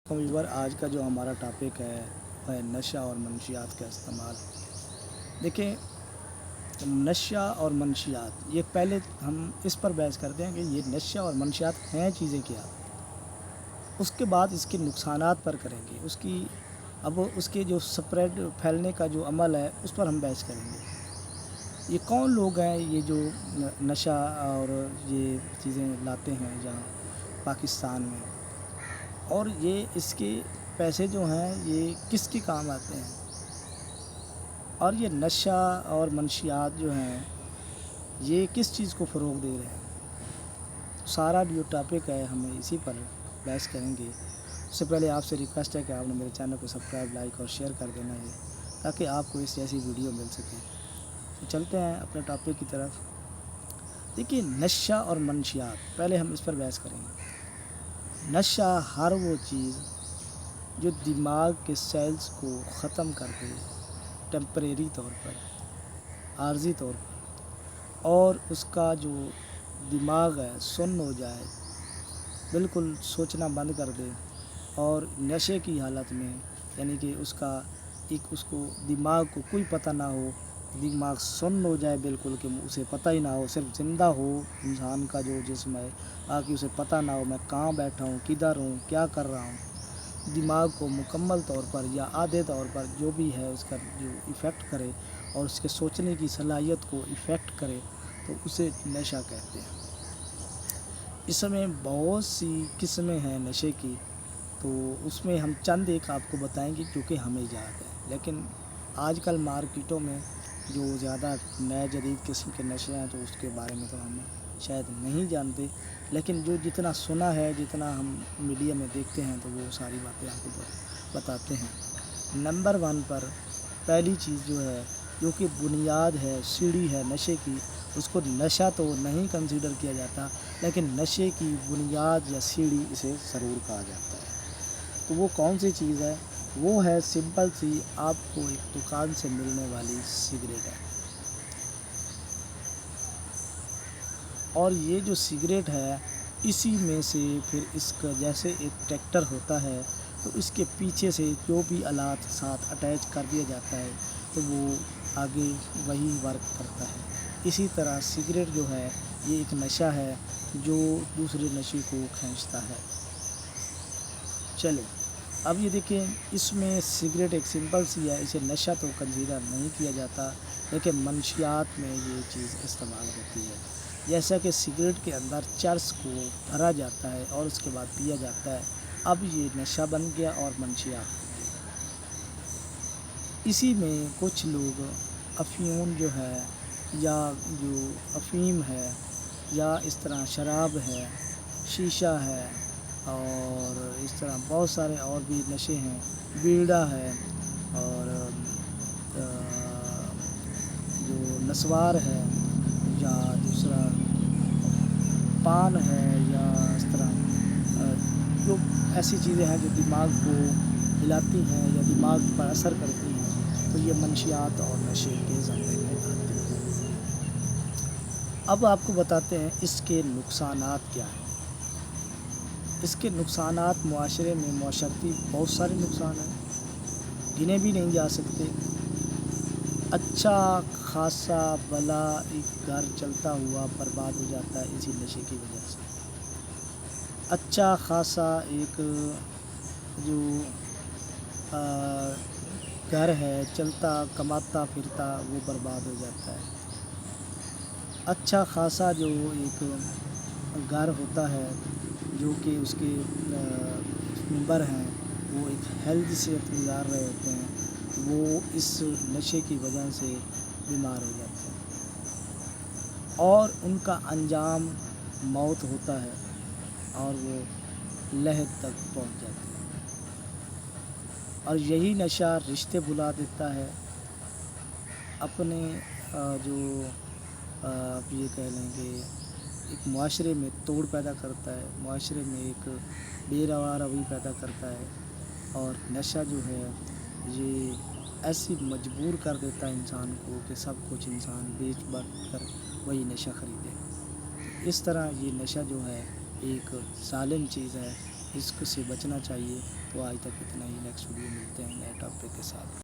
Viewer आज का जो हमारा टॉपिक है वह नशा और मंशियात का इस्तेमाल। देखिए, नशा और मंशियात ये पहले हम इस पर बहस करते हैं कि ये नशा और मंशियात हैं चीज़ें क्या। उसके बाद इसके नुकसानात पर करेंगे, अब उसके जो स्प्रेड फैलने का जो अमल है उस पर हम बहस करेंगे। ये कौन लोग हैं ये जो नशा और ये चीज़ें लाते हैं जहाँ पाकिस्तान में, और ये इसके पैसे जो हैं ये किसके काम आते हैं, और ये नशा और मंशियात जो हैं ये किस चीज़ को फ़रोग़ दे रहे हैं। सारा जो टॉपिक है हमें इसी पर बहस करेंगे। उससे पहले आपसे रिक्वेस्ट है कि आपने मेरे चैनल को सब्सक्राइब, लाइक और शेयर कर देना है ताकि आपको इस जैसी वीडियो मिल सके। तो चलते हैं अपने टॉपिक की तरफ। देखिए, नशा और मंशियात, पहले हम इस पर बहस करेंगे। नशा हर वो चीज़ जो दिमाग के सेल्स को ख़त्म कर दे टेम्परेरी तौर पर, आर्जी तौर पर, और उसका जो दिमाग है सुन्न हो जाए, बिल्कुल सोचना बंद कर दे, और नशे की हालत में यानी कि उसको दिमाग को कोई पता ना हो, दिमाग सुन्न हो जाए बिल्कुल कि उसे पता ही ना हो, सिर्फ ज़िंदा हो इंसान का जो जिस्म है, ताकि उसे पता ना हो मैं कहाँ बैठा हूँ, किधर हूँ, क्या कर रहा हूँ। दिमाग को मुकम्मल तौर पर या आधे तौर पर जो भी है उसका जो इफ़ेक्ट करे और उसके सोचने की सलाहियत को इफ़ेक्ट करे, तो उसे नशा कहते हैं। इसमें बहुत सी किस्में हैं नशे की, तो उसमें हम चंद एक आपको बताएंगे जो कि हमें याद है। लेकिन आजकल मार्केटों में जो ज़्यादा नए जदीद किस्म के नशे हैं तो उसके बारे में तो हम शायद नहीं जानते, लेकिन जो जितना सुना है, जितना हम मीडिया में देखते हैं, तो वो सारी बातें आपको बताते हैं। नंबर 1 पर पहली चीज़ जो है, जो कि बुनियाद है, सीढ़ी है नशे की, उसको नशा तो नहीं कंसीडर किया जाता, लेकिन नशे की बुनियाद या सीढ़ी इसे ज़रूर कहा जाता है। तो वो कौन सी चीज़ है? वो है सिंपल सी, आपको एक दुकान से मिलने वाली सिगरेट है। और ये जो सिगरेट है, इसी में से फिर इसका जैसे एक ट्रैक्टर होता है, तो इसके पीछे से जो भी आलात साथ अटैच कर दिया जाता है तो वो आगे वही वर्क करता है। इसी तरह सिगरेट जो है ये एक नशा है जो दूसरे नशे को खींचता है। चलो, अब ये देखें, इसमें सिगरेट एक सिंपल सी है, इसे नशा तो कंसीडर नहीं किया जाता, लेकिन मंशियात में ये चीज़ इस्तेमाल होती है। जैसा कि सिगरेट के अंदर चर्स को भरा जाता है और उसके बाद पिया जाता है, अब ये नशा बन गया और मंशियात बन गया। इसी में कुछ लोग अफ़ीम जो है, या जो अफ़ीम है, या इस तरह शराब है, शीशा है, और इस तरह बहुत सारे और भी नशे हैं, बीड़ा है, और जो नस्वार है, या दूसरा पान है, या इस तरह जो ऐसी चीज़ें हैं जो दिमाग को हिलाती हैं या दिमाग पर असर करती हैं, तो ये मंशियात और नशे के ज़मरे में आती हैं। अब आपको बताते हैं इसके नुकसानात क्या हैं। इसके नुकसानात मुआशरे में माशरती बहुत सारे नुकसान हैं, गिने भी नहीं जा सकते। अच्छा खासा भला एक घर चलता हुआ बर्बाद हो जाता है इसी नशे की वजह से। अच्छा खासा एक जो घर है चलता कमाता फिरता, वो बर्बाद हो जाता है। अच्छा खासा जो एक घर होता है जो कि उसके मेंबर हैं वो एक हेल्थ से गुजार रहे होते हैं, वो इस नशे की वजह से बीमार हो जाते हैं और उनका अंजाम मौत होता है और वो लहद तक पहुंच जाते हैं। और यही नशा रिश्ते भुला देता है, अपने जो आप ये कह लें कि एक मुआशरे में तोड़ पैदा करता है, मुआशरे में एक बेरवा रवैया पैदा करता है। और नशा जो है ये ऐसी मजबूर कर देता है इंसान को कि सब कुछ इंसान बेच बाच कर वही नशा ख़रीदे। इस तरह ये नशा जो है एक जालिम चीज़ है اس سے بچنا چاہیے. تو آج تک اتنا ہی. نیکسٹ ویڈیو ملتے ہیں نئے ٹاپک کے ساتھ.